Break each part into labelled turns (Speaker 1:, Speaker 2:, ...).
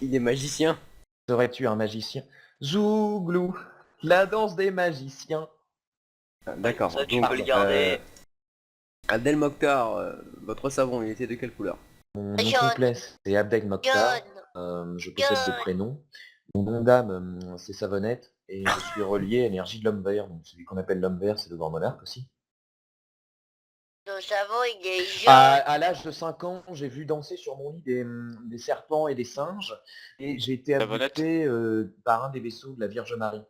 Speaker 1: Il est magicien.
Speaker 2: Serais-tu un magicien? Zouglou, la danse des magiciens.
Speaker 1: Ah, d'accord.
Speaker 3: Ça, tu
Speaker 1: Donc,
Speaker 3: peux le garder.
Speaker 1: Abdel Mokhtar, votre savon, il était de quelle couleur?
Speaker 2: Mon nom
Speaker 4: Jaune.
Speaker 2: complet, c'est Abdel Mokhtar. Je possède deux
Speaker 4: Jaune.
Speaker 2: prénoms. Mon nom d'âme, c'est Savonnette. Et je suis relié à l'énergie de l'homme vert. Donc celui qu'on appelle l'homme vert, c'est le grand monarque aussi.
Speaker 4: Ton savon, il est jaune.
Speaker 2: À l'âge de 5 ans, j'ai vu danser sur mon lit des serpents et des singes. Et j'ai été
Speaker 5: Savonnette.
Speaker 2: abducté par un des vaisseaux de la Vierge Marie.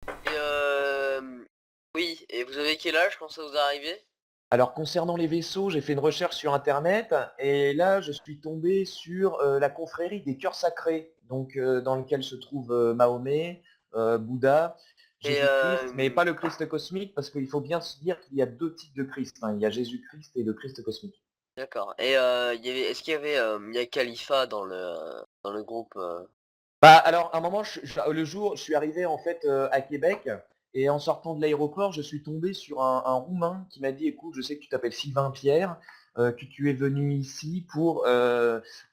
Speaker 3: Et oui, et vous avez quel âge quand ça vous est arrivé?
Speaker 2: Alors concernant les vaisseaux, j'ai fait une recherche sur internet et là je suis tombé sur la confrérie des cœurs sacrés, donc dans lequel se trouve Mahomet, Bouddha,
Speaker 3: Et,
Speaker 2: Jésus-Christ, mais pas le Christ cosmique parce qu'il faut bien se dire qu'il y a deux types de Christ, hein. Il y a Jésus-Christ et le Christ cosmique.
Speaker 3: D'accord. Et est-ce qu'il y avait Mia Khalifa dans le groupe
Speaker 2: Bah alors à un moment, le jour, je suis arrivé en fait à Québec et en sortant de l'aéroport, je suis tombé sur un Roumain qui m'a dit, écoute, je sais que tu t'appelles Sylvain Pierre, que tu es venu ici pour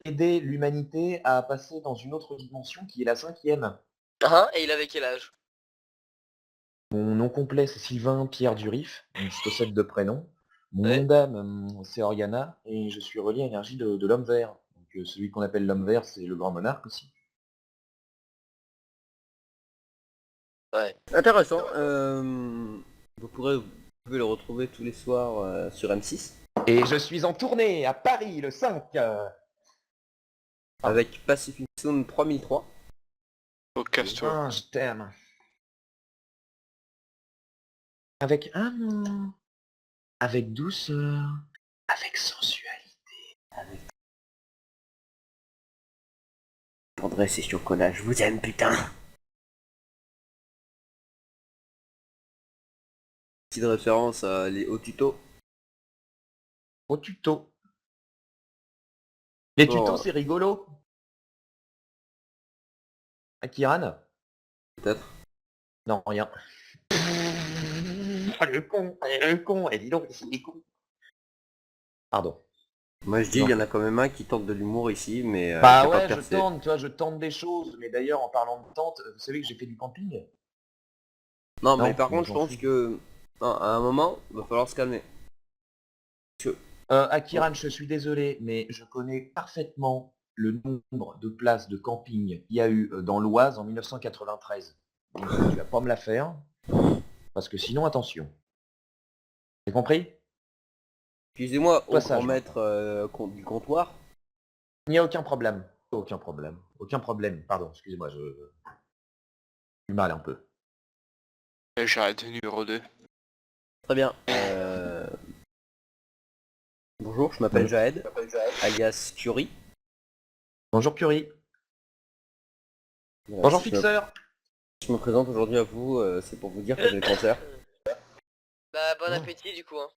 Speaker 2: aider l'humanité à passer dans une autre dimension qui est la 5e.
Speaker 3: Hein? Et il avait quel âge?
Speaker 2: Mon nom complet c'est Sylvain Pierre Durif, donc je possède deux prénoms. Mon
Speaker 3: Ouais.
Speaker 2: nom d'âme c'est Oriana et je suis relié à l'énergie de l'homme vert. Donc celui qu'on appelle l'homme vert c'est le grand monarque aussi.
Speaker 3: Ouais.
Speaker 1: Intéressant. Vous pouvez le retrouver tous les soirs sur M6
Speaker 2: Et je suis en tournée à Paris le 5.
Speaker 1: avec Pacific Zone 3003.
Speaker 5: Oh, casse-toi.
Speaker 2: Ah, je t'aime. Avec amour, avec douceur, avec sensualité.
Speaker 1: Tendresse et chocolat, je vous aime, putain. Petite référence au tuto.
Speaker 2: Au tuto. Les
Speaker 1: Bon,
Speaker 2: tutos, c'est rigolo. Akiran?
Speaker 1: peut-être.
Speaker 2: Non, rien. Ah, le con, et dis donc, il est con. Pardon.
Speaker 1: Moi je dis, il y en a quand même un qui tente de l'humour ici, mais qui
Speaker 2: Bah
Speaker 1: a pas
Speaker 2: ouais, je
Speaker 1: percé.
Speaker 2: tente, tu vois, je tente des choses. Mais d'ailleurs, en parlant de tente, vous savez que j'ai fait du camping?
Speaker 1: Non,
Speaker 2: Non,
Speaker 1: mais par
Speaker 2: moi,
Speaker 1: contre, je
Speaker 2: j'en
Speaker 1: pense
Speaker 2: fous.
Speaker 1: que à un moment, il va falloir se calmer.
Speaker 2: Akiran, je suis désolé, mais je connais parfaitement le nombre de places de camping qu'il y a eu dans l'Oise en 1993. Donc tu vas pas me la faire, parce que sinon, attention. T'as compris?
Speaker 1: Excusez-moi, au
Speaker 2: Sois
Speaker 1: grand
Speaker 2: sage.
Speaker 1: maître du comptoir.
Speaker 2: Il n'y a aucun problème. Aucun problème. Aucun problème. Pardon, excusez-moi, je suis mal un peu.
Speaker 5: Et j'arrête numéro 2.
Speaker 1: Très bien. Bonjour, je m'appelle
Speaker 2: Oui.
Speaker 1: Jaed, alias Curie.
Speaker 2: Bonjour Curie.
Speaker 1: Voilà,
Speaker 2: Bonjour
Speaker 1: si
Speaker 2: Fixeur.
Speaker 1: je me présente aujourd'hui à vous, c'est pour vous dire que j'ai le cancer.
Speaker 3: Bah bon
Speaker 2: Oh.
Speaker 3: appétit du coup. Hein.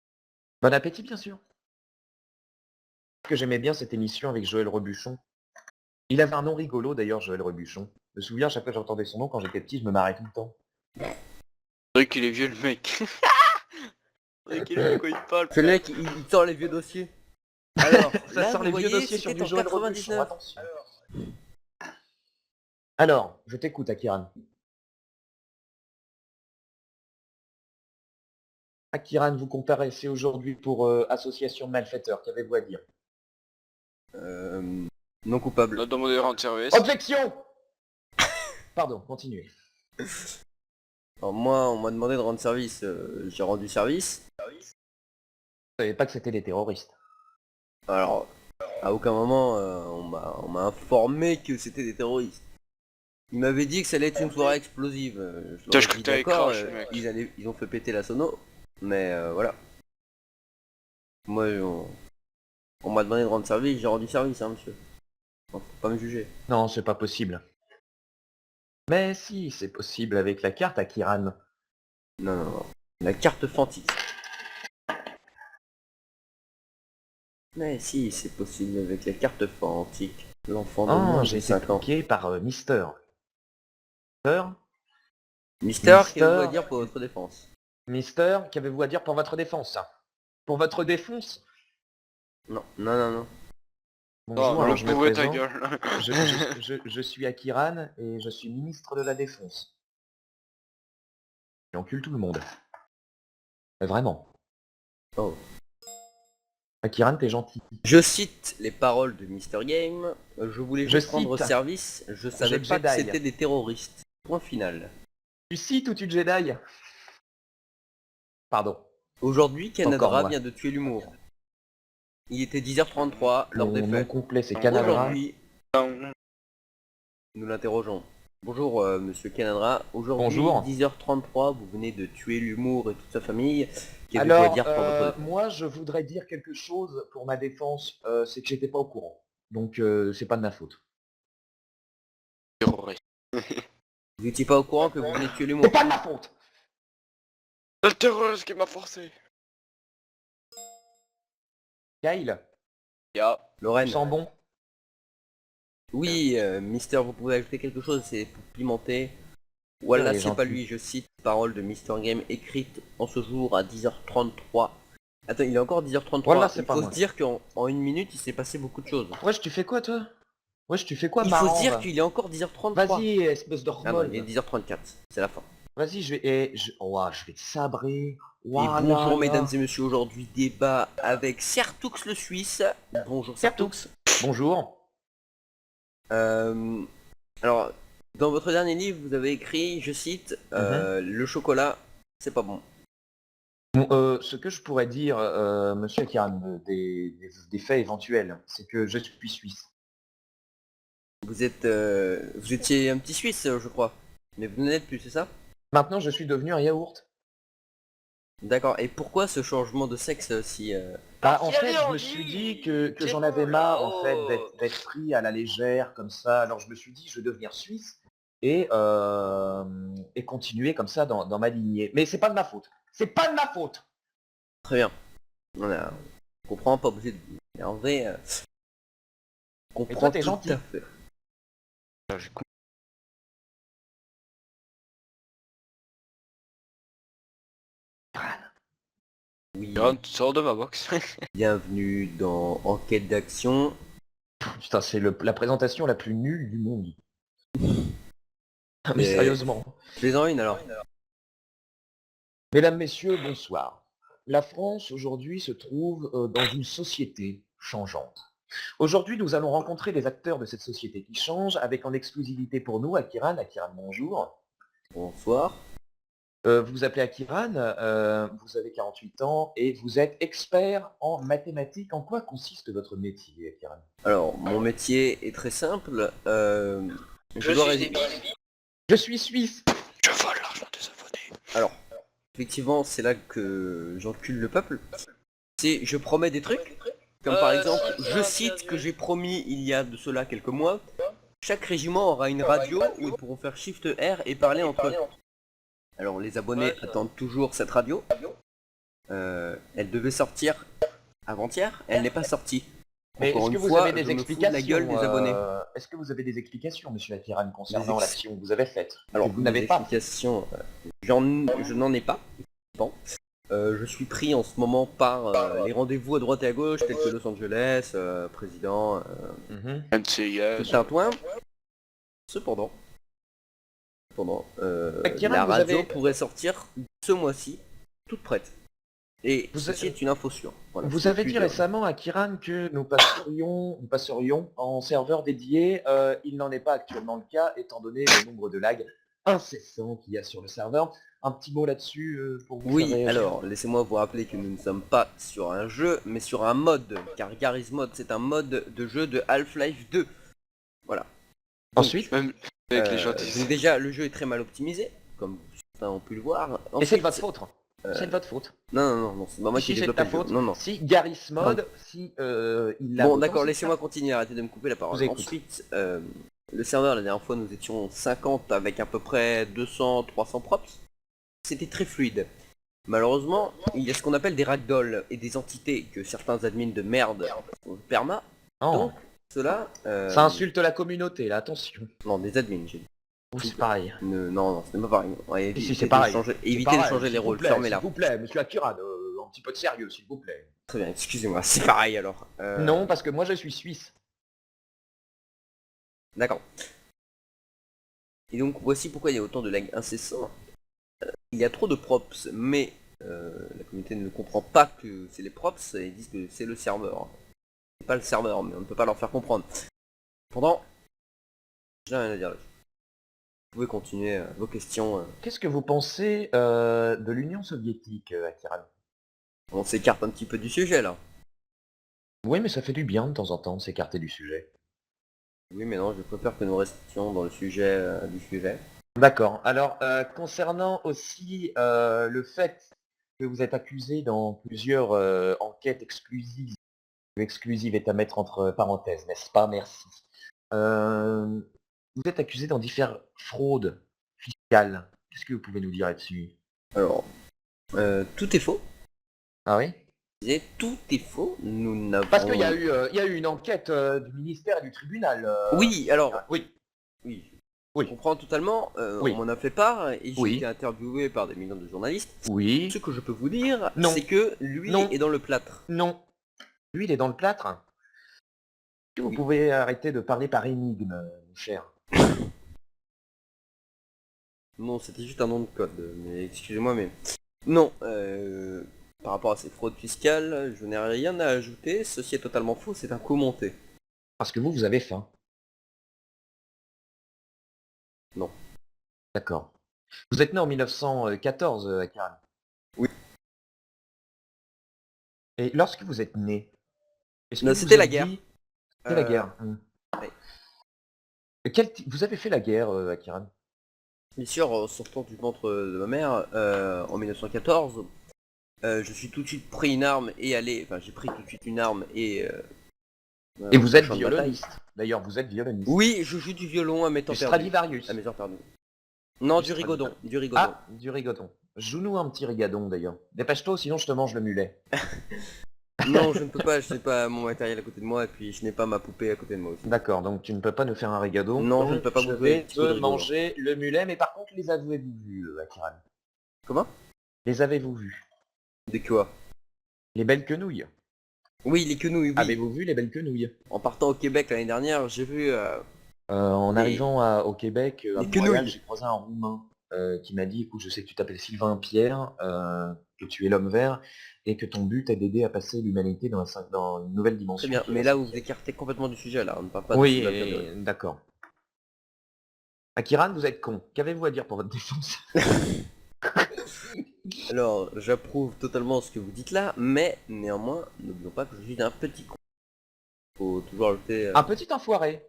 Speaker 2: Bon appétit, bien sûr. Que j'aimais bien cette émission avec Joël Rebuchon. Il avait un nom rigolo d'ailleurs, Joël Rebuchon. Je me souviens, à chaque fois que j'entendais son nom, quand j'étais petit, je me marrais tout le temps.
Speaker 5: C'est vrai qu'il est vieux le mec. C'est vrai qu'il est vieux quand il parle.
Speaker 1: Ce mec, il sort les vieux dossiers. Alors,
Speaker 2: Ça
Speaker 1: là,
Speaker 2: sort
Speaker 1: vous
Speaker 2: les
Speaker 1: voyez,
Speaker 2: vieux dossiers sur
Speaker 1: c'était
Speaker 2: du
Speaker 1: en
Speaker 2: Joël Rebuchon,
Speaker 1: 99.
Speaker 2: attention. Alors, je t'écoute, Akiran. Akiran, vous comparaissez aujourd'hui pour association de malfaiteurs. Qu'avez-vous à dire?
Speaker 1: Non coupable.
Speaker 5: On a demandé de rendre service.
Speaker 2: Objection. Pardon, continuez.
Speaker 1: Alors moi, on m'a demandé de rendre service, j'ai rendu service.
Speaker 2: Je savais pas que c'était des terroristes.
Speaker 1: Alors, à aucun moment, on m'a informé que c'était des terroristes. Ils m'avaient dit que ça allait être une soirée explosive. Je
Speaker 5: Putain,
Speaker 1: leur
Speaker 5: je
Speaker 1: ai
Speaker 5: crois
Speaker 1: dit
Speaker 5: que t'avais
Speaker 1: d'accord,
Speaker 5: crash, mec.
Speaker 1: ils ont fait péter la sono, mais voilà. Moi, on m'a demandé de rendre service, j'ai rendu service, hein, monsieur. Donc, faut pas me juger.
Speaker 2: Non, c'est pas possible. Mais si, c'est possible avec la carte Akiran.
Speaker 1: Non, non, non. La carte Fantis. Mais si, c'est possible avec la carte Fantique. L'enfant de
Speaker 2: Oh,
Speaker 1: moins
Speaker 2: j'ai
Speaker 1: de
Speaker 2: été
Speaker 1: 5 ans.
Speaker 2: piqué par Mister.
Speaker 1: Mister, qu'avez-vous à dire pour votre défense?
Speaker 2: Mister, qu'avez-vous à dire pour votre défense? Pour votre défense?
Speaker 1: Non, non, non, non.
Speaker 2: Bonjour,
Speaker 5: Oh,
Speaker 2: alors
Speaker 5: le
Speaker 2: je me
Speaker 5: pauvre ta
Speaker 2: présente.
Speaker 5: gueule.
Speaker 2: Je suis Akiran et je suis ministre de la Défense. J'encule tout le monde. Vraiment.
Speaker 1: Oh.
Speaker 2: Akiran, t'es gentil.
Speaker 1: Je cite les paroles de Mr. Game. Je voulais
Speaker 2: Je
Speaker 1: juste rendre
Speaker 2: cite.
Speaker 1: service. Je savais pas que
Speaker 2: Jedi.
Speaker 1: c'était des terroristes. Point final.
Speaker 2: Tu cites ou tu Jedi? Pardon.
Speaker 1: Aujourd'hui,
Speaker 2: Encore
Speaker 1: Canadra
Speaker 2: moi.
Speaker 1: vient de tuer l'humour. Il était 10h33 lors des
Speaker 2: Mon nom
Speaker 1: faits.
Speaker 2: complet c'est Canadra.
Speaker 1: Aujourd'hui, nous l'interrogeons. Bonjour monsieur Canadra. Aujourd'hui,
Speaker 2: Bonjour.
Speaker 1: 10h33, vous venez de tuer l'humour et toute sa famille. Qu'avez-vous à
Speaker 2: Alors,
Speaker 1: dire pour votre défense?
Speaker 2: moi je voudrais dire quelque chose pour ma défense, c'est que j'étais pas au courant. Donc c'est pas de ma faute.
Speaker 5: Terroriste.
Speaker 1: Vous n'étiez pas au courant que vous venez de tuer l'humour?
Speaker 2: C'est pas de ma faute.
Speaker 5: C'est le terroriste qui m'a forcé.
Speaker 2: Kyle,
Speaker 5: Ya.
Speaker 2: tu
Speaker 1: Lorraine.
Speaker 2: sens bon?
Speaker 1: Oui, Mister, vous pouvez ajouter quelque chose, c'est pour pimenter. Voilà,
Speaker 2: Il est
Speaker 1: c'est pas
Speaker 2: gentil.
Speaker 1: lui, je cite paroles de Mister Game écrites en ce jour à 10h33. Attends, il est encore 10h33.
Speaker 2: Voilà, c'est
Speaker 1: Il
Speaker 2: pas
Speaker 1: faut
Speaker 2: moi.
Speaker 1: se dire qu'en une minute, il s'est passé beaucoup de choses.
Speaker 2: Wesh, tu fais quoi toi? Wesh, tu fais quoi,
Speaker 1: Il faut
Speaker 2: marrant
Speaker 1: se dire
Speaker 2: va
Speaker 1: qu'il est encore 10h33.
Speaker 2: Vas-y, espèce de
Speaker 1: Ah non, il est
Speaker 2: hormone.
Speaker 1: 10h34, c'est la fin.
Speaker 2: Vas-y, je vais te sabrer.
Speaker 1: Et
Speaker 2: Ouah,
Speaker 1: bonjour
Speaker 2: là, là.
Speaker 1: mesdames et messieurs, aujourd'hui débat avec Sertoux le Suisse. Bonjour Sertoux.
Speaker 2: Bonjour.
Speaker 1: Alors, dans votre dernier livre, vous avez écrit, je cite, le chocolat, c'est pas bon.
Speaker 2: Bon, ce que je pourrais dire, monsieur Akiran, des faits éventuels, c'est que je suis suisse.
Speaker 1: Vous étiez un petit Suisse, je crois. Mais vous n'êtes plus, c'est ça?
Speaker 2: Maintenant, je suis devenu un yaourt.
Speaker 1: D'accord. Et pourquoi ce changement de sexe si...
Speaker 2: Bah, en
Speaker 3: qu'il
Speaker 2: fait,
Speaker 3: avait
Speaker 2: je me
Speaker 3: envie.
Speaker 2: suis dit que
Speaker 3: C'est
Speaker 2: j'en
Speaker 3: bon,
Speaker 2: avais
Speaker 3: là,
Speaker 2: marre, en fait,
Speaker 3: oh.
Speaker 2: d'être pris à la légère, comme ça. Alors, je me suis dit, je vais devenir suisse et continuer comme ça dans ma lignée. Mais c'est pas de ma faute. C'est pas de ma faute.
Speaker 1: Très bien. On comprend, pas obligé de m'énerver. On
Speaker 2: Et toi,
Speaker 1: comprend
Speaker 2: t'es
Speaker 1: tout
Speaker 2: gentil.
Speaker 1: à fait. Oui,
Speaker 5: Ya, tu sors de ma box.
Speaker 1: bienvenue dans Enquête d'action.
Speaker 2: Putain, c'est la présentation la plus nulle du monde. Mais
Speaker 1: Mais-
Speaker 2: sérieusement.
Speaker 1: Fais-en une alors.
Speaker 2: Mesdames, Messieurs, bonsoir. La France aujourd'hui se trouve dans une société changeante. Aujourd'hui, nous allons rencontrer des acteurs de cette société qui change, avec en exclusivité pour nous Akiran. Akiran, bonjour.
Speaker 1: Bonsoir.
Speaker 2: Vous vous appelez Akiran, vous avez 48 ans et vous êtes expert en mathématiques. En quoi consiste votre métier, Akiran?
Speaker 1: Alors, mon métier est très simple.
Speaker 3: Je
Speaker 1: dois
Speaker 3: suis
Speaker 1: résumer.
Speaker 3: débile.
Speaker 2: Je suis suisse.
Speaker 5: Je vole l'argent des abonnés.
Speaker 1: Alors, effectivement, c'est là que j'encule le peuple. C'est, je promets des trucs, comme par exemple, je cite que j'ai promis il y a de cela quelques mois, chaque régiment aura une radio où ils pourront faire Shift R et parler entre eux. Alors, les abonnés attendent toujours cette radio. Elle devait sortir avant-hier, elle n'est pas sortie.
Speaker 2: Mais
Speaker 1: Encore
Speaker 2: est-ce que
Speaker 1: une
Speaker 2: vous
Speaker 1: fois,
Speaker 2: avez des
Speaker 1: je me fous de
Speaker 2: explications
Speaker 1: la gueule des abonnés.
Speaker 2: Est-ce que vous avez des explications, monsieur Akiran, concernant
Speaker 1: Des ex-
Speaker 2: l'action que vous avez faite?
Speaker 1: Alors,
Speaker 2: Que vous n'avez
Speaker 1: des
Speaker 2: pas.
Speaker 1: explications, je n'en ai pas. Bon. Je suis pris en ce moment par les rendez-vous à droite et à gauche, tels que Los Angeles, président,
Speaker 2: Mhm.
Speaker 5: NCIS.
Speaker 1: Tintouin. Cependant,
Speaker 2: Akiran,
Speaker 1: la
Speaker 2: vous
Speaker 1: radio
Speaker 2: avez-
Speaker 1: pourrait sortir ce mois-ci, toute prête. Et
Speaker 2: Vous
Speaker 1: ceci
Speaker 2: avez-
Speaker 1: est une info sûre. Voilà,
Speaker 2: Vous
Speaker 1: c'est
Speaker 2: avez
Speaker 1: plus
Speaker 2: dit
Speaker 1: de-
Speaker 2: récemment à Kiran que nous passerions en serveur dédié. Il n'en est pas actuellement le cas, étant donné le nombre de lags incessants qu'il y a sur le serveur. Un petit mot là-dessus pour vous faire
Speaker 1: Oui,
Speaker 2: réagir.
Speaker 1: alors, laissez-moi vous rappeler que nous ne sommes pas sur un jeu, mais sur un mode, car Garry's Mod, c'est un mode de jeu de Half-Life 2. Voilà.
Speaker 2: Ensuite,
Speaker 5: Même avec les gens
Speaker 1: donc déjà, le jeu est très mal optimisé, comme certains ont pu le voir.
Speaker 2: et c'est de
Speaker 1: Ensuite,
Speaker 2: votre faute. C'est de votre faute.
Speaker 1: Non, c'est pas moi
Speaker 2: Si
Speaker 1: qui
Speaker 2: c'est de
Speaker 1: développe
Speaker 2: ta
Speaker 1: le jeu.
Speaker 2: faute,
Speaker 1: Non, non.
Speaker 2: si Garry's Mod, si il l'a
Speaker 1: Bon,
Speaker 2: autant,
Speaker 1: d'accord,
Speaker 2: c'est
Speaker 1: laissez-moi
Speaker 2: ça.
Speaker 1: continuer, arrêtez de me couper la parole.
Speaker 2: vous écoute.
Speaker 1: Ensuite, le serveur, la dernière fois, nous étions 50 avec à peu près 200-300 props. C'était très fluide. Malheureusement, il y a ce qu'on appelle des ragdolls et des entités que certains admins de merde ont perma.
Speaker 2: Non,
Speaker 1: Donc, cela...
Speaker 2: ça insulte la communauté, là, attention.
Speaker 1: Non, des admins, j'ai dit.
Speaker 2: Ou c'est pareil.
Speaker 1: Non, ce n'est pas pareil. Ouais,
Speaker 2: Si,
Speaker 1: évitez
Speaker 2: c'est
Speaker 1: de
Speaker 2: pareil.
Speaker 1: changer-
Speaker 2: C'est
Speaker 1: évitez de
Speaker 2: pareil,
Speaker 1: changer
Speaker 2: s'il
Speaker 1: les
Speaker 2: vous
Speaker 1: rôles,
Speaker 2: plaît,
Speaker 1: fermez-la.
Speaker 2: S'il vous plaît, monsieur Akiran, un petit peu de sérieux, s'il vous plaît.
Speaker 1: Très bien, excusez-moi, c'est pareil alors.
Speaker 2: Non, parce que moi je suis suisse.
Speaker 1: D'accord. Et donc voici pourquoi il y a autant de lag incessants. Il y a trop de props, mais la communauté ne comprend pas que c'est les props et ils disent que c'est le serveur. C'est pas le serveur, mais on ne peut pas leur faire comprendre. Cependant, j'ai rien à dire là-dessus. Vous pouvez continuer vos questions.
Speaker 2: Qu'est-ce que vous pensez de l'Union soviétique, Akiran?
Speaker 1: On s'écarte un petit peu du sujet là.
Speaker 2: Oui, mais ça fait du bien de temps en temps de s'écarter du sujet.
Speaker 1: Oui, mais non, je préfère que nous restions dans le sujet du sujet.
Speaker 2: D'accord. Alors, concernant aussi le fait que vous êtes accusé dans plusieurs enquêtes exclusives est à mettre entre parenthèses, n'est-ce pas? Merci. Vous êtes accusé dans diverses fraudes fiscales. Qu'est-ce que vous pouvez nous dire là-dessus?
Speaker 1: Alors, tout est faux.
Speaker 2: Ah oui?
Speaker 1: Et tout est faux. Nous n'avons.
Speaker 2: Parce qu'il y a eu une enquête du ministère et du tribunal.
Speaker 1: Oui, alors.
Speaker 2: Oui,
Speaker 1: Oui. Je
Speaker 2: oui,
Speaker 1: comprends totalement.
Speaker 2: Oui.
Speaker 1: On m'en a fait part et j'ai
Speaker 2: Oui.
Speaker 1: été interviewé par des millions de journalistes. Ce
Speaker 2: oui,
Speaker 1: que je peux vous dire,
Speaker 2: Non.
Speaker 1: c'est que lui
Speaker 2: Non.
Speaker 1: est dans le plâtre.
Speaker 2: non. Lui, il est dans le plâtre. Est-ce que vous
Speaker 1: Oui.
Speaker 2: pouvez arrêter de parler par énigme, mon cher?
Speaker 1: Non, c'était juste un nom de code. Mais excusez-moi, mais non. Par rapport à ces fraudes fiscales, je n'ai rien à ajouter. Ceci est totalement faux. C'est un commenté.
Speaker 2: Parce que vous avez faim.
Speaker 1: Non.
Speaker 2: D'accord. Vous êtes né en 1914, Akiran.
Speaker 1: Oui.
Speaker 2: Et lorsque vous êtes né, est-ce que
Speaker 1: Non,
Speaker 2: vous
Speaker 1: c'était
Speaker 2: vous
Speaker 1: la
Speaker 2: êtes
Speaker 1: guerre.
Speaker 2: dit... C'était la guerre.
Speaker 1: oui.
Speaker 2: Vous avez fait la guerre, Akiran?
Speaker 1: Bien sûr, en sortant du ventre de ma mère en 1914, je suis tout de suite pris une arme et allé. Enfin, j'ai pris tout de suite une arme et.
Speaker 2: Et vous
Speaker 1: au
Speaker 2: êtes
Speaker 1: champ de bataille.
Speaker 2: violoniste. D'ailleurs, vous êtes violoniste.
Speaker 1: Oui, je joue du violon à mes temps
Speaker 2: Du
Speaker 1: perdus.
Speaker 2: Stradivarius.
Speaker 1: À mes heures perdues. Non,
Speaker 2: Du
Speaker 1: du rigodon.
Speaker 2: Stradivarius.
Speaker 1: Du rigodon.
Speaker 2: Ah, du rigodon. Joue-nous un petit rigadon, d'ailleurs. Dépêche-toi, sinon je te mange le mulet.
Speaker 1: Non, je ne peux pas, je n'ai pas mon matériel à côté de moi et puis je n'ai pas ma poupée à côté de moi aussi.
Speaker 2: D'accord, donc tu ne peux pas nous faire un rigadon.
Speaker 1: Non, je ne peux pas
Speaker 2: Je
Speaker 1: vous
Speaker 2: vais
Speaker 1: faire un petit peu de
Speaker 2: te
Speaker 1: rigodon.
Speaker 2: manger le mulet, mais par contre, les avez-vous vus, Akiran?
Speaker 1: Comment?
Speaker 2: Les avez-vous vus?
Speaker 1: De quoi?
Speaker 2: Les belles quenouilles.
Speaker 1: Oui, les quenouilles, oui.
Speaker 2: Avez-vous vu les belles quenouilles?
Speaker 1: En partant au Québec l'année dernière, j'ai vu.
Speaker 2: En
Speaker 1: Les-
Speaker 2: arrivant au Québec, à
Speaker 1: les
Speaker 2: Montréal,
Speaker 1: quenouilles.
Speaker 2: j'ai croisé un Roumain qui m'a dit, écoute, je sais que tu t'appelles Sylvain Pierre, que tu es l'homme vert, et que ton but est d'aider à passer l'humanité dans une nouvelle dimension.
Speaker 1: Très bien,
Speaker 2: qui est
Speaker 1: mais
Speaker 2: la
Speaker 1: là vous vous
Speaker 2: cinquième.
Speaker 1: écartez complètement du sujet là, on ne parle pas de
Speaker 2: Oui,
Speaker 1: sous la durée.
Speaker 2: d'accord. Akiran, vous êtes con. Qu'avez-vous à dire pour votre défense?
Speaker 1: Alors, j'approuve totalement ce que vous dites là, mais néanmoins, n'oublions pas que je suis un petit con. Faut toujours ajouter.
Speaker 2: Un petit enfoiré.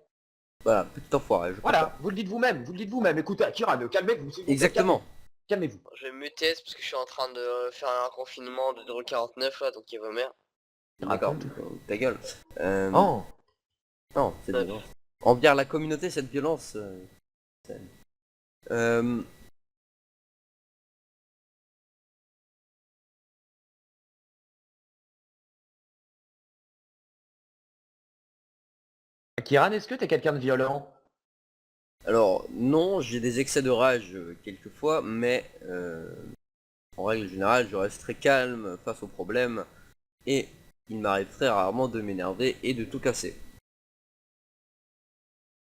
Speaker 1: Voilà, petit enfoiré, je
Speaker 2: Voilà,
Speaker 1: préfère.
Speaker 2: vous le dites vous-même, vous le dites vous-même. Écoutez, Akiran, calmez-vous. s'il vous plaît,
Speaker 1: Exactement.
Speaker 2: Calmez-vous.
Speaker 3: Je vais me muter parce que je suis en train de faire un confinement de 0,49 là, donc il va mère.
Speaker 1: D'accord,
Speaker 2: Raconte.
Speaker 1: ta gueule.
Speaker 2: Oh,
Speaker 1: Non, c'est de la violence. Envers la communauté, cette violence. C'est- euh,
Speaker 2: Akiran, est-ce que t'es quelqu'un de violent?
Speaker 1: Alors, non, j'ai des excès de rage quelquefois, mais en règle générale, je reste très calme face aux problèmes et il m'arrive très rarement de m'énerver et de tout casser.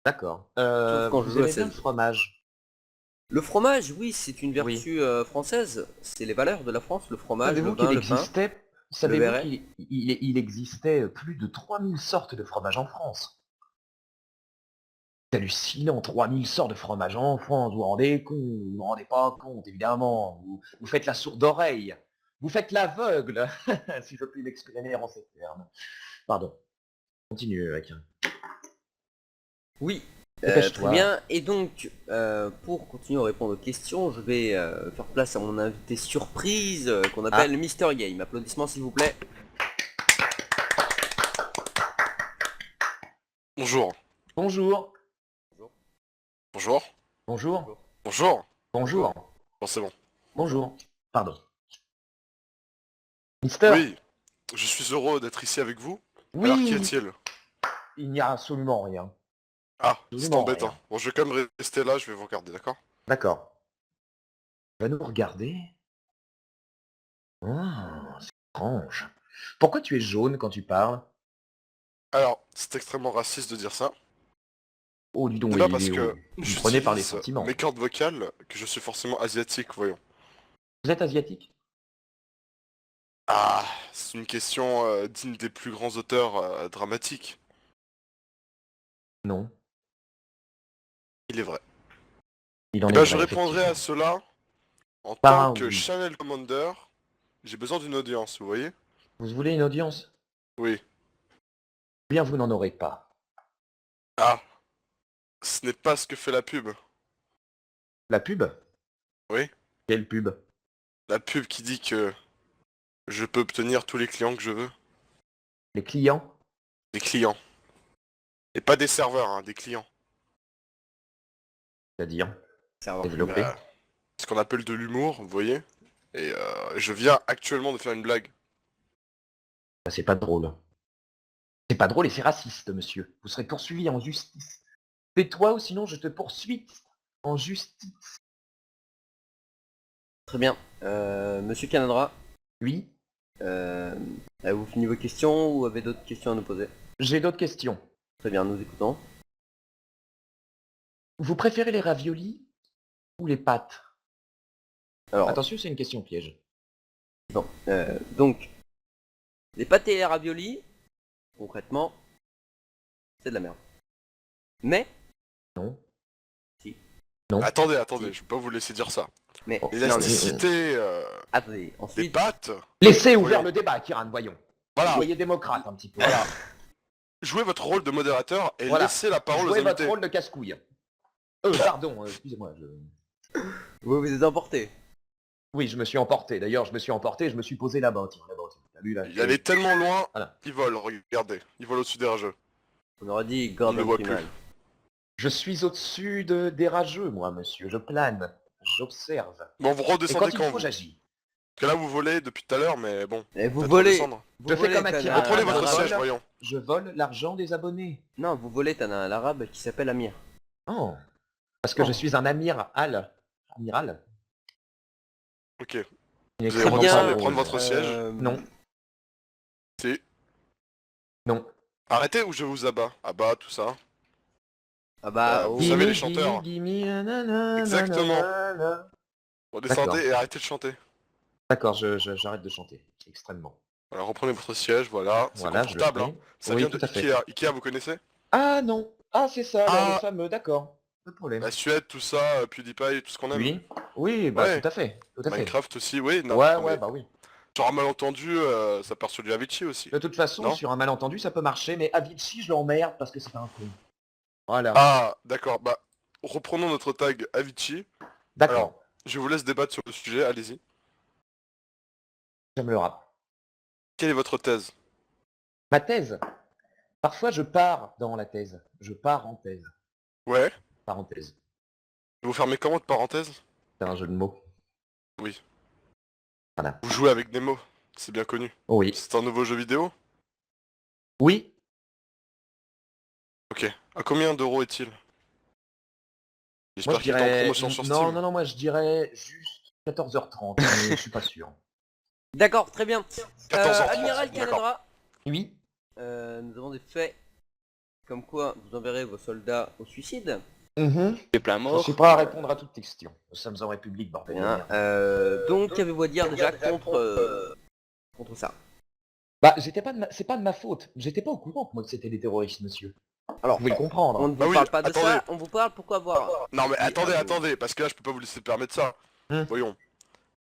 Speaker 2: D'accord.
Speaker 1: Sauf quand je
Speaker 2: Vous
Speaker 1: joue à
Speaker 2: aimez bien le
Speaker 1: 16.
Speaker 2: fromage?
Speaker 1: Le fromage, oui, c'est une
Speaker 2: Oui.
Speaker 1: vertu française. C'est les valeurs de la France, le fromage, le
Speaker 2: Savez-vous
Speaker 1: vin,
Speaker 2: qu'il
Speaker 1: le pain.
Speaker 2: existait,
Speaker 1: le
Speaker 2: savez-vous
Speaker 1: béret.
Speaker 2: qu'il existait plus de 3000 sortes de fromage en France? C'est hallucinant, 3000 sortes de fromage en France, vous vous rendez compte, vous vous rendez pas compte, évidemment. Vous faites la sourde oreille. Vous faites l'aveugle, si je puis m'exprimer en ces termes. Pardon. Continue, Akiran.
Speaker 1: Oui,
Speaker 2: Dépêche-toi.
Speaker 1: très bien. Et donc, pour continuer à répondre aux questions, je vais faire place à mon invité surprise qu'on appelle Mister Game. Applaudissements s'il vous plaît.
Speaker 6: Bonjour.
Speaker 2: Bonjour.
Speaker 6: Bonjour.
Speaker 2: Bonjour.
Speaker 6: Bonjour.
Speaker 2: Bonjour.
Speaker 6: Bon, c'est bon.
Speaker 2: Bonjour. Pardon. Mister?
Speaker 6: Oui, je suis heureux d'être ici avec vous.
Speaker 2: Oui.
Speaker 6: Alors, qu'y a-t-il?
Speaker 2: Il n'y a absolument rien.
Speaker 6: Ah, c'est
Speaker 2: Absolument
Speaker 6: embêtant.
Speaker 2: rien.
Speaker 6: Bon, je vais quand même rester là, je vais vous regarder, d'accord?
Speaker 2: D'accord. Tu vas nous regarder? Ah, c'est étrange. Pourquoi tu es jaune quand tu parles?
Speaker 6: Alors, c'est extrêmement raciste de dire ça.
Speaker 2: Oh, dis donc,
Speaker 6: C'est pas parce que
Speaker 2: vous me prenez par les
Speaker 6: j'utilise
Speaker 2: sentiments.
Speaker 6: mes cordes vocales que je suis forcément asiatique, voyons.
Speaker 2: Vous êtes asiatique?
Speaker 6: Ah, c'est une question digne des plus grands auteurs dramatiques.
Speaker 2: Non.
Speaker 6: Il est vrai.
Speaker 2: Il en
Speaker 6: Eh
Speaker 2: est
Speaker 6: ben,
Speaker 2: vrai,
Speaker 6: je répondrai à
Speaker 2: effectivement.
Speaker 6: cela en
Speaker 2: Par
Speaker 6: tant
Speaker 2: un
Speaker 6: que
Speaker 2: oui.
Speaker 6: Channel Commander. J'ai besoin d'une audience, vous voyez?
Speaker 2: Vous voulez une audience?
Speaker 6: Oui.
Speaker 2: Bien, vous n'en aurez pas.
Speaker 6: Ah, ce n'est pas ce que fait la pub.
Speaker 2: La pub?
Speaker 6: Oui.
Speaker 2: Quelle pub?
Speaker 6: La pub qui dit que je peux obtenir tous les clients que je veux.
Speaker 2: Les clients?
Speaker 6: Des clients. Et pas des serveurs, hein, des clients.
Speaker 2: C'est-à-dire?
Speaker 1: Serveur
Speaker 2: Développer.
Speaker 1: primaire.
Speaker 6: Ce qu'on appelle de l'humour, vous voyez? Et je viens actuellement de faire une blague.
Speaker 2: Bah, c'est pas drôle. C'est pas drôle et c'est raciste, monsieur. Vous serez poursuivi en justice. Tais-toi ou sinon je te poursuis en justice.
Speaker 1: Très bien. Monsieur Canadra,
Speaker 2: Oui,
Speaker 1: avez-vous fini vos questions ou avez d'autres questions à nous poser?
Speaker 2: j'ai d'autres questions.
Speaker 1: Très bien, nous écoutons.
Speaker 2: Vous préférez les raviolis ou les pâtes?
Speaker 1: Alors,
Speaker 2: Attention, c'est une question piège.
Speaker 1: bon, donc, les pâtes et les raviolis, concrètement, c'est de la merde. Mais,
Speaker 2: Non.
Speaker 1: Si.
Speaker 2: Non.
Speaker 6: Attendez,
Speaker 1: Si.
Speaker 6: je peux pas vous laisser dire ça.
Speaker 1: mais,
Speaker 2: Oh,
Speaker 1: non, mais-
Speaker 6: L'élasticité
Speaker 1: attendez,
Speaker 6: des
Speaker 1: ensuite,
Speaker 6: pâtes,
Speaker 2: Laissez ouvert
Speaker 6: Oui.
Speaker 2: le débat, Kiran, voyons.
Speaker 6: voilà,
Speaker 2: Soyez démocrate un petit peu.
Speaker 6: voilà. Jouez votre rôle de modérateur et
Speaker 2: Voilà.
Speaker 6: laissez la parole aux
Speaker 2: Jouez votre
Speaker 6: invités.
Speaker 2: rôle de casse-couille. Pardon, excusez-moi.
Speaker 1: vous vous êtes emporté.
Speaker 2: Oui, je me suis emporté. D'ailleurs, je me suis emporté, je me suis posé là-bas. Tiens, là-bas. T'as vu là?
Speaker 6: Il allait tellement loin,
Speaker 2: Voilà.
Speaker 6: il vole, regardez. Il vole au-dessus des rageux.
Speaker 1: On aurait dit
Speaker 6: On
Speaker 1: grave
Speaker 6: le voit
Speaker 1: primal.
Speaker 2: Je suis au-dessus des rageux, moi, monsieur. Je plane. J'observe.
Speaker 6: Bon, vous
Speaker 2: Et quand
Speaker 6: redescendez
Speaker 2: il
Speaker 6: quand
Speaker 2: faut,
Speaker 6: vous.
Speaker 2: j'agis.
Speaker 6: Parce que là, vous volez depuis tout à l'heure, mais bon.
Speaker 1: Et vous
Speaker 6: peut-être
Speaker 1: volez.
Speaker 6: redescendre.
Speaker 1: Vous
Speaker 2: Je fais
Speaker 1: volez,
Speaker 2: comme
Speaker 1: t'as
Speaker 2: Akira.
Speaker 1: un-
Speaker 6: Reprenez
Speaker 2: Ah,
Speaker 6: votre
Speaker 2: bah,
Speaker 6: siège,
Speaker 2: voilà.
Speaker 6: voyons.
Speaker 2: Je vole l'argent des abonnés.
Speaker 1: Non, vous volez, t'as un arabe qui s'appelle Amir.
Speaker 2: Oh. Parce que
Speaker 1: Oh.
Speaker 2: je suis un amiral. Amiral.
Speaker 6: Ok.
Speaker 2: Une
Speaker 6: Vous allez
Speaker 2: extrêmement
Speaker 6: redescendre
Speaker 2: grande
Speaker 6: et prendre
Speaker 2: rôle.
Speaker 6: votre siège.
Speaker 2: Non.
Speaker 6: Si.
Speaker 2: Non.
Speaker 6: Arrêtez ou je vous abats. Abats, tout ça.
Speaker 1: Ah bah,
Speaker 6: Vous
Speaker 1: oh.
Speaker 6: savez, les chanteurs. Exactement. Redescendez
Speaker 2: D'accord.
Speaker 6: et arrêtez de chanter.
Speaker 2: D'accord, j'arrête de chanter. Extrêmement.
Speaker 6: Voilà, reprenez votre siège, voilà. C'est
Speaker 2: Voilà, je le
Speaker 6: confortable,
Speaker 2: fais.
Speaker 6: hein. Ça
Speaker 2: Oui,
Speaker 6: vient de
Speaker 2: tout à fait.
Speaker 6: Ikea. Ikea, vous connaissez?
Speaker 2: Ah non. Ah, c'est ça, alors,
Speaker 6: Ah.
Speaker 2: le fameux, d'accord. Pas de problème.
Speaker 6: La Suède, tout ça, PewDiePie, tout ce qu'on aime.
Speaker 2: Oui. Oui, bah
Speaker 6: Ouais.
Speaker 2: tout à fait. Tout à fait.
Speaker 6: Minecraft aussi, oui. Non,
Speaker 2: Ouais,
Speaker 6: non,
Speaker 2: ouais,
Speaker 6: mais
Speaker 2: bah oui.
Speaker 6: sur un malentendu, ça part sur du Avicii aussi.
Speaker 2: De toute façon,
Speaker 6: Non.
Speaker 2: sur un malentendu, ça peut marcher, mais Avicii, je l'emmerde parce que c'est un con. Voilà.
Speaker 6: Ah, d'accord. Bah, reprenons notre tag Avicii.
Speaker 2: D'accord.
Speaker 6: alors. Je vous laisse débattre sur le sujet, allez-y.
Speaker 2: J'aime le rap.
Speaker 6: Quelle est votre thèse?
Speaker 2: Ma thèse. Parfois, je pars dans la thèse. Je pars en thèse.
Speaker 6: Ouais.
Speaker 2: Parenthèse.
Speaker 6: Vous fermez comment de parenthèse?
Speaker 2: C'est un jeu de mots.
Speaker 6: Oui.
Speaker 2: Voilà.
Speaker 6: Vous jouez avec des mots, c'est bien connu.
Speaker 2: Oui.
Speaker 6: C'est un nouveau jeu vidéo?
Speaker 2: Oui.
Speaker 6: Ok. À combien d'euros est-il?
Speaker 2: Moi,
Speaker 6: J'espère
Speaker 2: je
Speaker 6: qu'il est en
Speaker 2: dirais...
Speaker 6: promotion sur
Speaker 2: Non,
Speaker 6: Steam.
Speaker 2: non, non, moi, je dirais juste 14h30, mais je suis pas sûr.
Speaker 1: D'accord, très bien.
Speaker 6: 14h30,
Speaker 1: Amiral
Speaker 6: d'accord.
Speaker 1: Canadra,
Speaker 2: Oui.
Speaker 1: nous avons des faits comme quoi vous enverrez vos soldats au suicide.
Speaker 5: C'est plein
Speaker 2: Je
Speaker 5: mort.
Speaker 2: suis prêt à répondre à toute question. Nous sommes en République, bordel. de
Speaker 1: Bien.
Speaker 2: merde.
Speaker 1: Donc, qu'avez-vous à dire déjà contre ça?
Speaker 2: Bah, c'est pas de ma faute. J'étais pas au courant que moi que c'était des terroristes, monsieur.
Speaker 1: Alors,
Speaker 2: Vous pouvez le comprendre.
Speaker 1: on ne vous
Speaker 6: Ah oui,
Speaker 1: parle pas de
Speaker 6: attendez.
Speaker 1: ça, on vous parle pourquoi avoir...
Speaker 6: Non mais
Speaker 1: Oui,
Speaker 6: attendez,
Speaker 1: ah,
Speaker 6: attendez, parce que là je peux pas vous laisser permettre ça.
Speaker 2: Hein
Speaker 6: Voyons.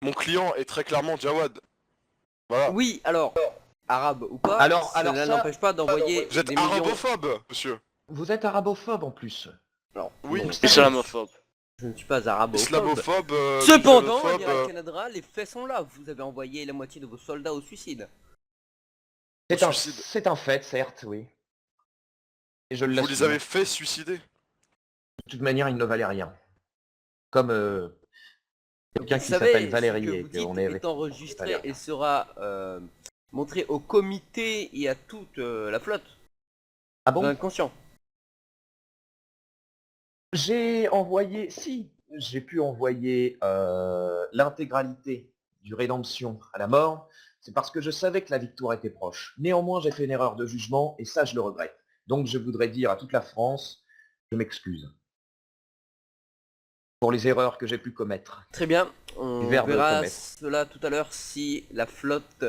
Speaker 6: Mon client est très clairement Jawad. Voilà.
Speaker 1: Oui, alors, arabe ou pas,
Speaker 2: Alors
Speaker 1: cela
Speaker 2: ça-
Speaker 1: n'empêche pas d'envoyer
Speaker 6: Vous êtes
Speaker 1: des millions...
Speaker 6: arabophobe, monsieur.
Speaker 2: Vous êtes arabophobe en plus.
Speaker 1: Alors,
Speaker 6: Oui.
Speaker 1: non,
Speaker 5: Islamophobe.
Speaker 1: je ne suis pas arabophobe.
Speaker 6: Islamophobe,
Speaker 1: Cependant,
Speaker 6: musulmophobe,
Speaker 1: amiral Canadra, les faits sont là. Vous avez envoyé la moitié de vos soldats au suicide.
Speaker 6: suicide.
Speaker 2: C'est un fait, certes, oui. Et je
Speaker 6: vous
Speaker 2: l'assume.
Speaker 6: les avez fait suicider.
Speaker 2: De toute manière, il ne valait rien. Comme quelqu'un
Speaker 1: Vous
Speaker 2: qui
Speaker 1: savez,
Speaker 2: s'appelle
Speaker 1: ce
Speaker 2: Valérie
Speaker 1: que
Speaker 2: et
Speaker 1: vous dites
Speaker 2: qu'on est avec...
Speaker 1: est enregistré
Speaker 2: Valère.
Speaker 1: et sera montré au comité et à toute la flotte.
Speaker 2: Ah
Speaker 1: Vous en
Speaker 2: bon?
Speaker 1: êtes conscient?
Speaker 2: J'ai envoyé... Si, j'ai pu envoyer l'intégralité du Rédemption à la mort. C'est parce que je savais que la victoire était proche. Néanmoins, j'ai fait une erreur de jugement et ça, je le regrette. Donc, je voudrais dire à toute la France Je m'excuse. Pour les erreurs que j'ai pu commettre.
Speaker 1: Très bien, on
Speaker 2: Verbe
Speaker 1: verra
Speaker 2: commettre.
Speaker 1: cela tout à l'heure si la flotte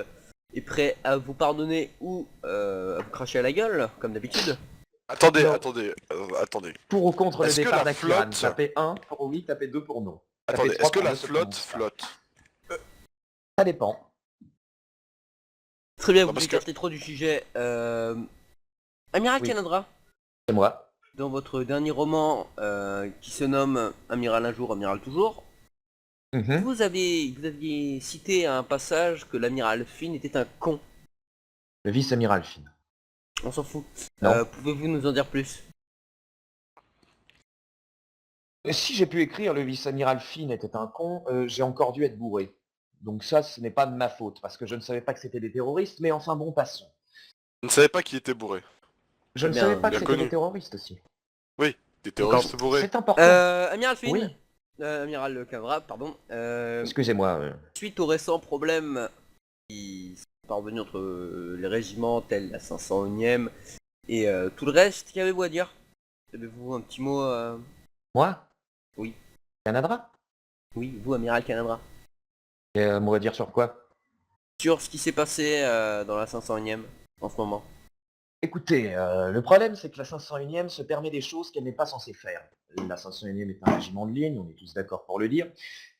Speaker 1: est prête à vous pardonner ou à vous cracher à la gueule, comme d'habitude.
Speaker 6: Attendez,
Speaker 2: Non.
Speaker 6: attendez.
Speaker 2: Pour ou contre le
Speaker 6: Est-ce que
Speaker 2: départ
Speaker 6: la
Speaker 2: d'Akiran.
Speaker 6: flotte-
Speaker 2: Tapez 1 pour oui, tapez 2 pour non. Tapez
Speaker 6: Attendez,
Speaker 2: 3
Speaker 6: est-ce que
Speaker 2: pour
Speaker 6: la
Speaker 2: ne se
Speaker 6: flotte
Speaker 2: prononce pas.
Speaker 6: flotte?
Speaker 2: Ça dépend.
Speaker 1: Très bien,
Speaker 6: Non,
Speaker 1: vous
Speaker 6: parce que-
Speaker 1: écartez trop du sujet. Amiral
Speaker 2: Oui.
Speaker 1: Kanadra,
Speaker 2: C'est moi.
Speaker 1: dans votre dernier roman qui se nomme Amiral un jour, Amiral toujours,
Speaker 2: Mhm.
Speaker 1: vous aviez cité à un passage que l'amiral Finn était un con.
Speaker 2: Le vice-amiral Finn.
Speaker 1: On s'en fout.
Speaker 2: Non.
Speaker 1: Pouvez-vous nous en dire plus?
Speaker 2: Si j'ai pu écrire le vice-amiral Finn était un con, j'ai encore dû être bourré. Donc ça, ce n'est pas de ma faute, parce que je ne savais pas que c'était des terroristes, mais enfin bon, passons.
Speaker 6: Je ne savais pas qui était bourré.
Speaker 2: Je ne
Speaker 1: Bien,
Speaker 2: savais pas que
Speaker 6: bien
Speaker 2: c'était
Speaker 6: connu.
Speaker 2: des terroristes aussi.
Speaker 6: Des terroristes bourrés.
Speaker 2: C'est important.
Speaker 1: Amiral Finn,
Speaker 2: Oui.
Speaker 1: Amiral Kanadra, pardon.
Speaker 2: Excusez-moi.
Speaker 1: Suite aux récents problèmes qui sont parvenus entre les régiments tels la 501e et tout le reste, qu'avez-vous à dire? Avez-vous un petit mot
Speaker 2: Moi?
Speaker 1: Oui.
Speaker 2: Canadra?
Speaker 1: Oui, vous, Amiral Kanadra.
Speaker 2: Et, on va dire sur quoi?
Speaker 1: Sur ce qui s'est passé dans la 501e en ce moment.
Speaker 2: Écoutez, le problème c'est que la 501e se permet des choses qu'elle n'est pas censée faire. La 501e est un régiment de ligne, on est tous d'accord pour le dire.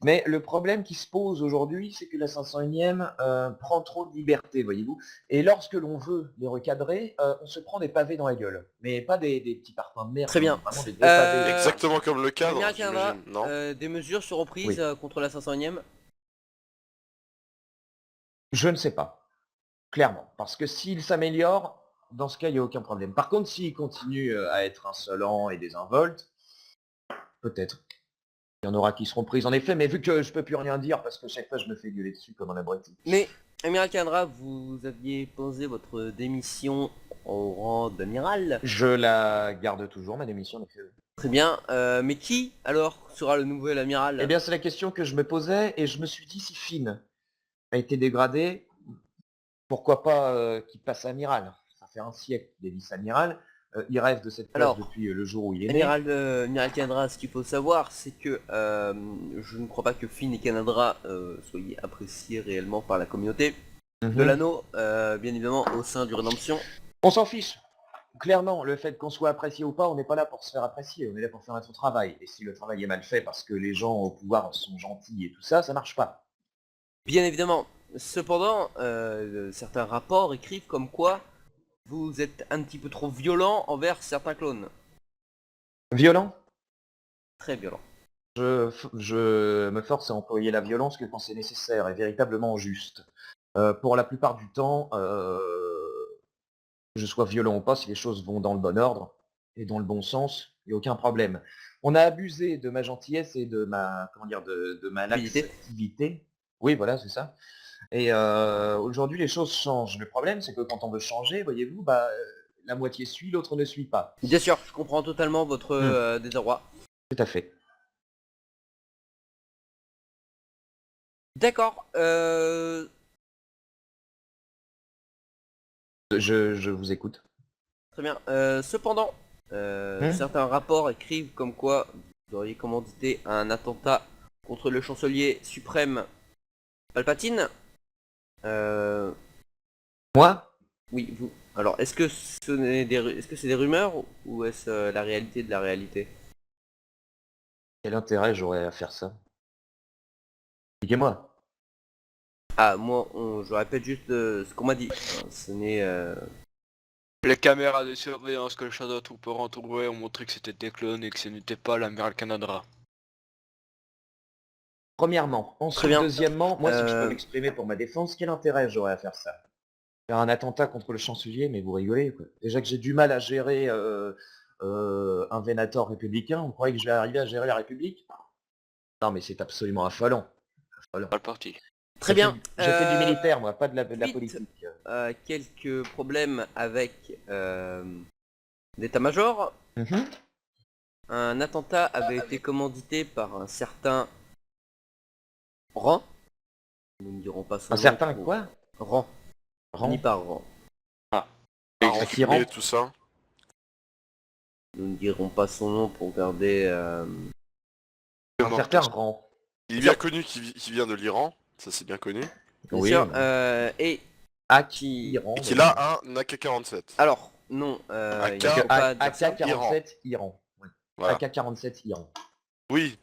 Speaker 2: Mais le problème qui se pose aujourd'hui, c'est que la 501e prend trop de liberté, voyez-vous. Et lorsque l'on veut les recadrer, on se prend des pavés dans la gueule. Mais pas des petits parfums de merde,
Speaker 1: Très bien.
Speaker 2: vraiment des vrais pavés.
Speaker 6: Exactement comme le cadre,
Speaker 1: Amiral Kanadra,
Speaker 6: j'imagine, non?
Speaker 1: des mesures seront prises
Speaker 2: Oui.
Speaker 1: contre la 501e.
Speaker 2: Je ne sais pas, clairement. Parce que s'il s'améliore, dans ce cas, il n'y a aucun problème. Par contre, s'il continue à être insolent et désinvolte, peut-être. Il y en aura qui seront prises en effet, mais vu que je peux plus rien dire parce que chaque fois je me fais gueuler dessus comme un abruti.
Speaker 1: Mais, Amiral Kanadra, vous aviez posé votre démission au rang d'amiral.
Speaker 2: Je la garde toujours, ma démission en effet.
Speaker 1: Très bien, mais qui alors sera le nouvel amiral?
Speaker 2: Eh bien c'est la question que je me posais et je me suis dit si Finn a été dégradé, pourquoi pas qu'il passe amiral. Ça fait un siècle qu'il est vice-amiral, il rêve de cette place
Speaker 1: Alors,
Speaker 2: depuis le jour où il est né.
Speaker 1: Amiral Kanadra, ce qu'il faut savoir, c'est que je ne crois pas que Finn et Kanadra soient appréciés réellement par la communauté de
Speaker 2: Mhm.
Speaker 1: l'anneau, bien évidemment au sein du Rédemption.
Speaker 2: On s'en fiche. Clairement, le fait qu'on soit apprécié ou pas, on n'est pas là pour se faire apprécier, on est là pour faire notre travail. Et si le travail est mal fait parce que les gens au pouvoir sont gentils et tout ça, ça marche pas.
Speaker 1: Bien évidemment. Cependant, certains rapports écrivent comme quoi vous êtes un petit peu trop violent envers certains clones.
Speaker 2: Violent?
Speaker 1: Très violent.
Speaker 2: Je me force à employer la violence que quand c'est nécessaire et véritablement juste. Pour la plupart du temps, que je sois violent ou pas, si les choses vont dans le bon ordre et dans le bon sens, il n'y a aucun problème. On a abusé de ma gentillesse et de ma, comment dire, de ma
Speaker 1: Fidélité.
Speaker 2: laxivité. Oui, voilà, c'est ça. Et aujourd'hui, les choses changent. Le problème, c'est que quand on veut changer, voyez-vous, bah, la moitié suit, l'autre ne suit pas.
Speaker 1: Bien sûr, je comprends totalement votre désarroi.
Speaker 2: Tout à fait.
Speaker 1: D'accord,
Speaker 2: Je vous écoute.
Speaker 1: très bien. Cependant, certains rapports écrivent comme quoi vous auriez commandité un attentat contre le chancelier suprême Palpatine.
Speaker 2: Moi?
Speaker 1: Oui, vous. Alors, est-ce que est-ce que c'est des rumeurs ou est-ce la réalité de la réalité?
Speaker 2: Quel intérêt j'aurais à faire ça? Expliquez-moi.
Speaker 1: Ah, moi, je répète juste ce qu'on m'a dit. Enfin, ce n'est.
Speaker 5: Les caméras de surveillance que le Shadow Trooper entourait ont montré que c'était des clones et que ce n'était pas l'amiral Kanadra.
Speaker 2: Premièrement.
Speaker 1: Très
Speaker 2: Ensuite,
Speaker 1: bien.
Speaker 2: deuxièmement, moi, si je peux
Speaker 1: Euh,
Speaker 2: m'exprimer pour ma défense, quel intérêt j'aurais à faire ça? Faire un attentat contre le chancelier, mais vous rigolez, quoi. Déjà que j'ai du mal à gérer un Venator républicain, vous croyez que je vais arriver à gérer la République? Non, mais c'est absolument affolant. Affolant.
Speaker 5: Pas le parti.
Speaker 1: Très bien.
Speaker 2: J'ai fait du militaire, moi, pas de la
Speaker 1: vite.
Speaker 2: politique.
Speaker 1: Quelques problèmes avec l'état-major.
Speaker 2: Mhm.
Speaker 1: Un attentat avait été commandité par un certain Rang. Nous ne dirons pas son
Speaker 2: Un
Speaker 1: nom
Speaker 2: certain
Speaker 1: pour-
Speaker 2: quoi?
Speaker 1: Rang.
Speaker 2: Rang.
Speaker 1: Ni par rang.
Speaker 2: Qui rend?
Speaker 6: Et tout ça.
Speaker 1: Nous ne dirons pas son nom pour garder...
Speaker 2: Un certain rang.
Speaker 6: Il est bien connu qui vient de l'Iran, ça c'est bien connu.
Speaker 1: bien
Speaker 2: Oui.
Speaker 1: sûr, et
Speaker 2: Aki Iran.
Speaker 6: Et qu'il a un AK-47.
Speaker 1: alors, non,
Speaker 6: AK,
Speaker 1: il faut pas dire ça.
Speaker 2: AK-47 Iran. Ouais.
Speaker 6: Voilà.
Speaker 2: AK-47 Iran.
Speaker 6: Oui.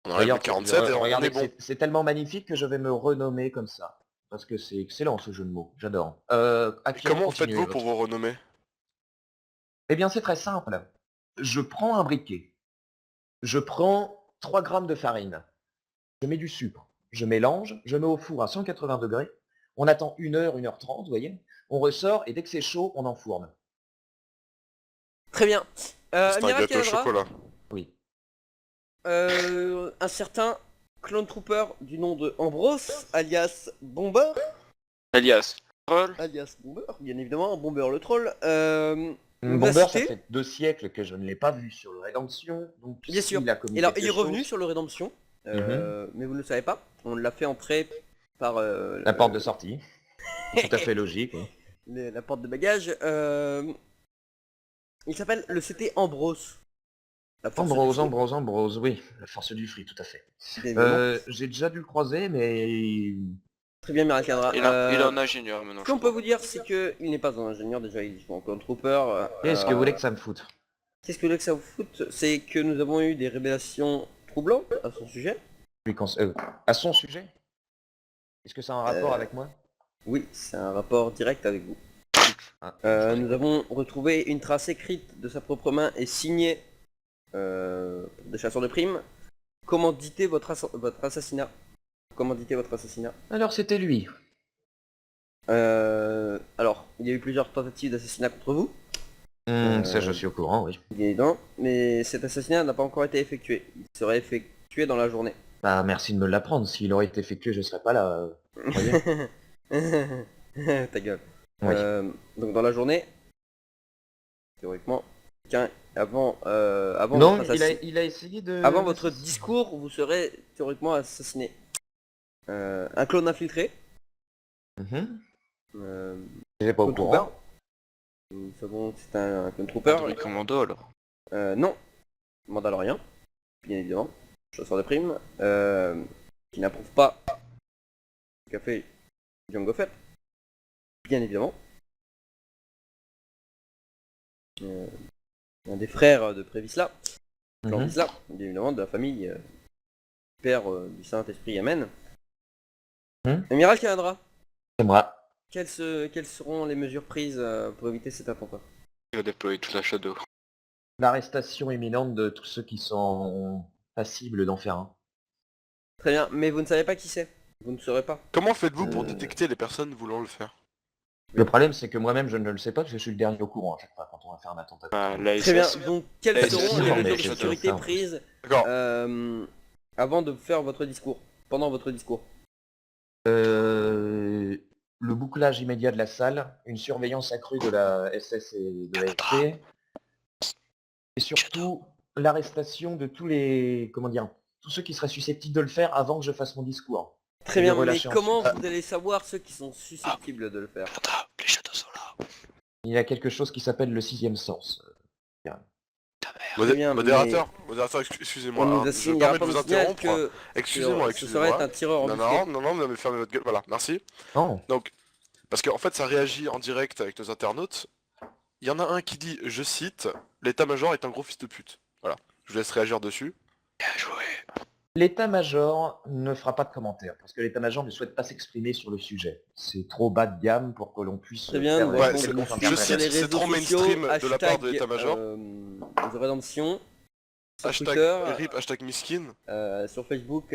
Speaker 6: On enlève le 47 et on
Speaker 2: regardez,
Speaker 6: est bon.
Speaker 2: c'est tellement magnifique que je vais me renommer comme ça. Parce que c'est excellent ce jeu de mots, j'adore.
Speaker 6: Et comment faites-vous pour vous renommer?
Speaker 2: Eh bien c'est très simple. Je prends un briquet. Je prends 3 grammes de farine. Je mets du sucre. Je mélange, je mets au four à 180 degrés. On attend 1 heure, 1h30, vous voyez. On ressort et dès que c'est chaud, on enfourne.
Speaker 1: Très bien.
Speaker 6: C'est un
Speaker 1: Amiral
Speaker 6: gâteau au
Speaker 1: Canadra,
Speaker 6: chocolat.
Speaker 2: Oui.
Speaker 1: un certain clone trooper du nom de Ambrose, alias Bomber,
Speaker 5: Alias. Troll.
Speaker 1: bien évidemment, Bomber le troll, nous a
Speaker 2: Bomber, ça
Speaker 1: cité-
Speaker 2: fait 2 siècles que je ne l'ai pas vu sur le Redemption. Donc
Speaker 1: Bien sûr.
Speaker 2: s'il a commis
Speaker 1: Et alors,
Speaker 2: quelque
Speaker 1: il est revenu
Speaker 2: chose,
Speaker 1: sur le Redemption, mais vous ne le savez pas, on l'a fait entrer par
Speaker 2: la porte de sortie. Tout à fait logique. Oui.
Speaker 1: la porte de bagage. Il s'appelle le CT Ambrose. La force du fruit,
Speaker 2: Ambrose, oui. La force du fruit, tout à fait.
Speaker 1: bien évidemment.
Speaker 2: J'ai déjà dû le croiser, mais...
Speaker 1: Très bien, Amiral Canadra.
Speaker 5: Il est en ingénieur maintenant.
Speaker 1: Ce qu'on peut vous dire, c'est qu'il n'est pas un ingénieur, déjà il joue en clone trooper.
Speaker 2: Qu'est-ce que vous voulez que ça me foute?
Speaker 1: Qu'est-ce que vous voulez que ça vous foute? C'est que nous avons eu des révélations troublantes à son sujet.
Speaker 2: À son sujet? Est-ce que ça a un rapport avec moi?
Speaker 1: Oui, c'est un rapport direct avec vous.
Speaker 2: Ah,
Speaker 1: Nous avons retrouvé une trace écrite de sa propre main et signée des chasseurs de primes. Commanditez votre assassinat. Commanditez votre assassinat.
Speaker 2: Alors c'était lui.
Speaker 1: Alors, il y a eu plusieurs tentatives d'assassinat contre vous,
Speaker 2: Ça je suis au courant, oui.
Speaker 1: bien évidemment, mais cet assassinat n'a pas encore été effectué. Il serait effectué dans la journée.
Speaker 2: Bah merci de me l'apprendre, s'il aurait été effectué je serais pas là. Vous voyez.
Speaker 1: Ta gueule.
Speaker 2: Oui.
Speaker 1: Donc dans la journée, théoriquement, avant
Speaker 2: Non,
Speaker 1: votre
Speaker 2: il a essayé de...
Speaker 1: avant votre discours, vous serez théoriquement assassiné. Un clone infiltré.
Speaker 2: Mhm.
Speaker 1: Euh,
Speaker 2: J'étais pas au
Speaker 1: clone
Speaker 2: courant.
Speaker 1: trooper. Nous savons que c'est un clone trooper.
Speaker 5: Android Commando alors.
Speaker 1: Non, Mandalorien, bien évidemment, chasseur de primes, qui n'approuve pas ce qu'a fait Jango Fett, bien évidemment. Un des frères de Prévisla, clan
Speaker 2: Mhm.
Speaker 1: Visla, bien évidemment, de la famille père du Saint-Esprit, Amen. Amiral Canadra,
Speaker 2: C'est moi.
Speaker 1: quelles seront les mesures prises pour éviter cet attentat?
Speaker 5: Il a déployé toute la Shadow.
Speaker 2: L'arrestation imminente de tous ceux qui sont passibles d'en faire un.
Speaker 1: Très bien, mais vous ne savez pas qui c'est. Vous ne saurez pas.
Speaker 6: Comment faites-vous pour détecter les personnes voulant le faire?
Speaker 2: Le problème c'est que moi-même je ne le sais pas parce que je suis le dernier au courant à chaque fois quand on va faire un attentat.
Speaker 5: Ah, la
Speaker 1: Très bien,
Speaker 5: SS.
Speaker 1: donc quelles
Speaker 5: Eh,
Speaker 1: seront
Speaker 5: c'est
Speaker 1: les
Speaker 5: sûr,
Speaker 1: mesures
Speaker 2: mais
Speaker 1: de
Speaker 2: c'est
Speaker 1: sécurité
Speaker 2: ça.
Speaker 1: prises
Speaker 6: D'accord.
Speaker 1: avant de faire votre discours, pendant votre discours?
Speaker 2: Le bouclage immédiat de la salle, une surveillance accrue de la SS et de la FP, et surtout l'arrestation de tous les, comment dire, tous ceux qui seraient susceptibles de le faire avant que je fasse mon discours.
Speaker 1: Très
Speaker 2: Et
Speaker 1: bien,
Speaker 2: les
Speaker 1: mais
Speaker 2: relâcher
Speaker 1: comment
Speaker 2: ensuite.
Speaker 1: vous allez savoir ceux qui sont susceptibles de le faire?
Speaker 5: Panda, les Shadows sont là.
Speaker 2: Il y a quelque chose qui s'appelle le sixième sens.
Speaker 5: Ta mère.
Speaker 1: Très bien,
Speaker 6: Modérateur, excusez-moi,
Speaker 1: On nous
Speaker 6: hein,
Speaker 1: a
Speaker 6: je
Speaker 1: signé
Speaker 6: me permets de
Speaker 1: un
Speaker 6: vous
Speaker 1: signal
Speaker 6: interrompre.
Speaker 1: que
Speaker 6: Excusez-moi,
Speaker 1: ce serait
Speaker 6: excusez-moi.
Speaker 1: un tireur
Speaker 6: Non,
Speaker 1: embusqué.
Speaker 6: non, mais fermez votre gueule. Voilà, merci.
Speaker 2: Non.
Speaker 6: Donc, parce qu'en fait, ça réagit en direct avec nos internautes. Il y en a un qui dit, je cite, l'état-major est un gros fils de pute. Voilà, je vous laisse réagir dessus.
Speaker 5: Bien joué.
Speaker 2: L'état-major ne fera pas de commentaires, parce que l'état-major ne souhaite pas s'exprimer sur le sujet. C'est trop bas de gamme pour que l'on puisse
Speaker 1: Très bien,
Speaker 2: faire
Speaker 1: nous
Speaker 6: Ouais,
Speaker 1: avons
Speaker 6: c'est-
Speaker 1: donc
Speaker 2: quelconque
Speaker 6: je
Speaker 1: sur
Speaker 6: cite,
Speaker 1: les
Speaker 6: c'est
Speaker 1: réseaux
Speaker 6: trop
Speaker 1: sociaux,
Speaker 6: mainstream de la part de
Speaker 1: hashtag,
Speaker 6: l'état-major.
Speaker 1: The Redemption, sur
Speaker 6: Hashtag
Speaker 1: Twitter,
Speaker 6: RIP, hashtag miskin.
Speaker 1: sur Facebook,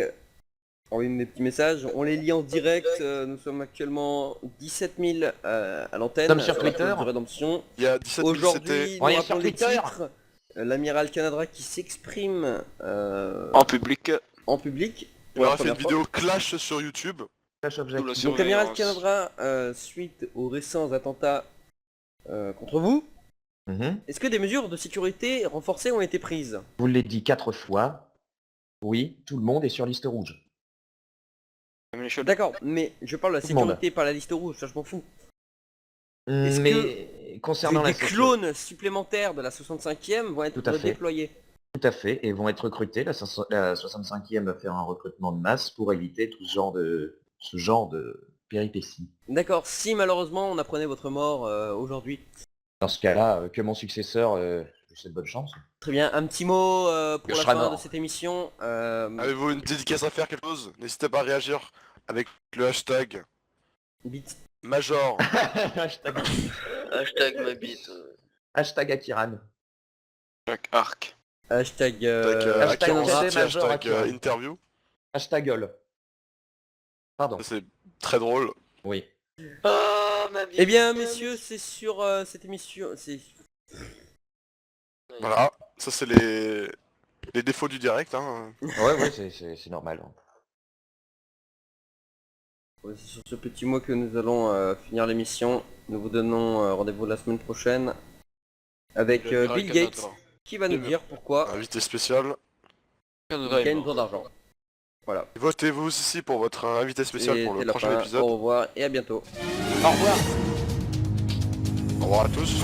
Speaker 1: envoyez des petits messages, on les lit en direct, nous sommes actuellement 17 000 à l'antenne,
Speaker 2: Nous sommes sur
Speaker 1: la
Speaker 2: Twitter.
Speaker 1: page de Redemption.
Speaker 6: Il y a 17 000 CT.
Speaker 1: Aujourd'hui, nous
Speaker 2: On est
Speaker 1: rappelons
Speaker 2: sur
Speaker 1: les
Speaker 2: Twitter.
Speaker 1: titres, l'amiral Canadra qui s'exprime
Speaker 5: En public.
Speaker 1: en public.
Speaker 6: Il aura fait une vidéo clash sur YouTube.
Speaker 2: Flash object.
Speaker 5: Sous la
Speaker 1: Donc amiral
Speaker 5: surveillance.
Speaker 1: Canadra, suite aux récents attentats contre vous,
Speaker 2: Mhm.
Speaker 1: est-ce que des mesures de sécurité renforcées ont été prises?
Speaker 2: Je vous l'ai dit 4 fois. Oui, tout le monde est sur liste rouge.
Speaker 5: Même les Shadows.
Speaker 1: D'accord, mais je parle de la
Speaker 2: Tout le monde.
Speaker 1: sécurité, pas la liste rouge, ça je m'en fous.
Speaker 2: Mais concernant la
Speaker 1: des
Speaker 2: société,
Speaker 1: clones supplémentaires de la 65e vont être
Speaker 2: Tout à fait.
Speaker 1: déployés.
Speaker 2: tout à fait, et vont être recrutés. La 65e va faire un recrutement de masse pour éviter tout ce genre de péripéties.
Speaker 1: D'accord, si malheureusement on apprenait votre mort aujourd'hui.
Speaker 2: Dans ce cas-là, que mon successeur, je souhaite bonne chance.
Speaker 1: Très bien, un petit mot pour
Speaker 2: Que
Speaker 1: la
Speaker 2: je serai
Speaker 1: fin
Speaker 2: mort.
Speaker 1: de cette émission.
Speaker 6: Avez-vous une dédicace à faire, quelque chose? N'hésitez pas à réagir avec le hashtag
Speaker 1: Bit.
Speaker 6: Major.
Speaker 2: Hashtag,
Speaker 3: Hashtag ma bite.
Speaker 2: hashtag Akiran.
Speaker 5: Chaque arc.
Speaker 1: Hashtag
Speaker 2: Hashtag
Speaker 6: Akira,
Speaker 2: cadet major
Speaker 6: hashtag
Speaker 2: Akira.
Speaker 6: interview.
Speaker 2: Hashtag Gol. Pardon.
Speaker 6: Ça, c'est très drôle.
Speaker 2: Oui.
Speaker 3: Oh ma bite.
Speaker 1: Eh bien messieurs, c'est sur cette émission.
Speaker 6: Voilà, ça c'est les défauts du direct. Hein.
Speaker 2: Ouais, c'est normal.
Speaker 1: C'est sur ce petit mot que nous allons finir l'émission. Nous vous donnons rendez-vous la semaine prochaine avec
Speaker 5: Le
Speaker 1: Bill
Speaker 5: Canada.
Speaker 1: Gates qui va nous dire pourquoi
Speaker 6: Invité spécial.
Speaker 1: il
Speaker 5: Canada est
Speaker 1: gagne
Speaker 5: mort.
Speaker 1: tant d'argent. Voilà.
Speaker 6: Votez-vous aussi pour votre invité spécial pour
Speaker 1: C'était
Speaker 6: le
Speaker 1: la
Speaker 6: prochain
Speaker 1: fin.
Speaker 6: épisode.
Speaker 1: Au revoir et à bientôt.
Speaker 2: Au revoir.
Speaker 6: Au revoir à tous.